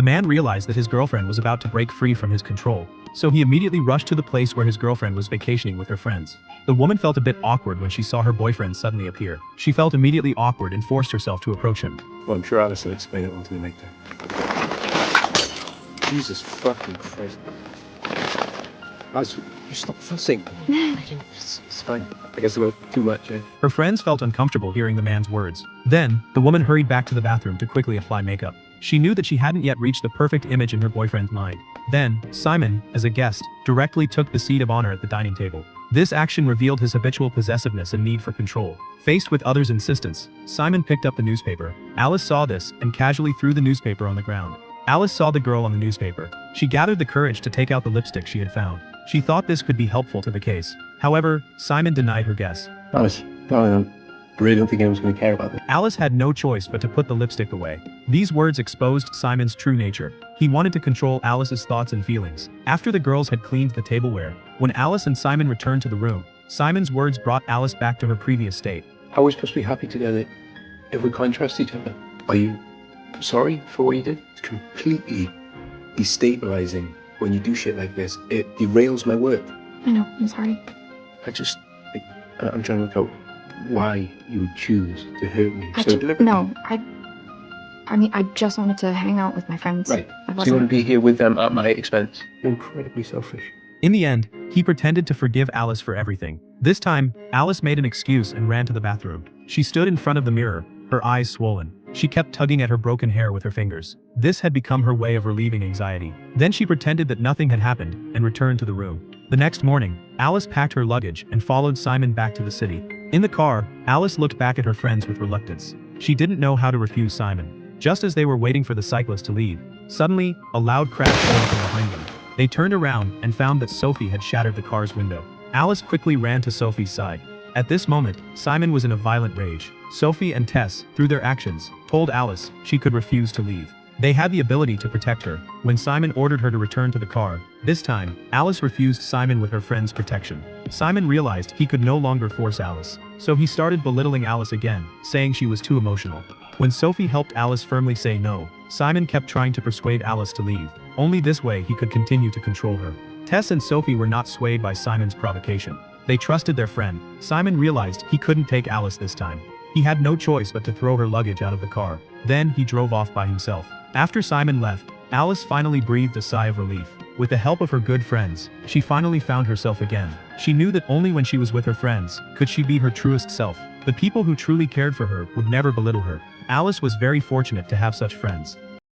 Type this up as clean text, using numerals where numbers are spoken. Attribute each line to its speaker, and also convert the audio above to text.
Speaker 1: The man realized that his girlfriend was about to break free from his control, so he immediately rushed to the place where his girlfriend was vacationing with her friends. The woman felt a bit awkward when she saw her boyfriend suddenly appear. She felt immediately awkward and forced herself to approach him.
Speaker 2: Well, I'm sure Alice will explain it all to me later. Jesus fucking Christ. Alice, you stop fussing. It's fine. I guess it was too much, eh?
Speaker 1: Her friends felt uncomfortable hearing the man's words. Then, the woman hurried back to the bathroom to quickly apply makeup. She knew that she hadn't yet reached the perfect image in her boyfriend's mind. Then, Simon, as a guest, directly took the seat of honor at the dining table. This action revealed his habitual possessiveness and need for control. Faced with others' insistence, Simon picked up the newspaper. Alice saw this and casually threw the newspaper on the ground. Alice saw the girl on the newspaper. She gathered the courage to take out the lipstick she had found. She thought this could be helpful to the case. However, Simon denied her guess.
Speaker 2: Alice, darling, I really don't think anyone's going to care about this.
Speaker 1: Alice had no choice but to put the lipstick away. These words exposed Simon's true nature. He wanted to control Alice's thoughts and feelings. After the girls had cleaned the tableware, when Alice and Simon returned to the room, Simon's words brought Alice back to her previous state.
Speaker 2: How are we supposed to be happy together if we can't trust each other? Are you sorry for what you did? It's completely destabilizing when you do shit like this. It derails my work.
Speaker 3: I know, I'm sorry.
Speaker 2: I'm trying to work out why you would choose to hurt me so deliberately.
Speaker 3: No, I mean, I just wanted to hang out with my friends.
Speaker 2: Right. So you want to be here with them at my expense? You're incredibly selfish.
Speaker 1: In the end, he pretended to forgive Alice for everything. This time, Alice made an excuse and ran to the bathroom. She stood in front of the mirror, her eyes swollen. She kept tugging at her broken hair with her fingers. This had become her way of relieving anxiety. Then she pretended that nothing had happened and returned to the room. The next morning, Alice packed her luggage and followed Simon back to the city. In the car, Alice looked back at her friends with reluctance. She didn't know how to refuse Simon. Just as they were waiting for the cyclist to leave, suddenly, a loud crash came from behind them. They turned around and found that Sophie had shattered the car's window. Alice quickly ran to Sophie's side. At this moment, Simon was in a violent rage. Sophie and Tess, through their actions, told Alice she could refuse to leave. They had the ability to protect her. When Simon ordered her to return to the car, this time, Alice refused Simon with her friend's protection. Simon realized he could no longer force Alice, so he started belittling Alice again, saying she was too emotional. When Sophie helped Alice firmly say no, Simon kept trying to persuade Alice to leave. Only this way he could continue to control her. Tess and Sophie were not swayed by Simon's provocation. They trusted their friend. Simon realized he couldn't take Alice this time. He had no choice but to throw her luggage out of the car. Then he drove off by himself. After Simon left, Alice finally breathed a sigh of relief. With the help of her good friends, she finally found herself again. She knew that only when she was with her friends could she be her truest self. The people who truly cared for her would never belittle her. Alice was very fortunate to have such friends.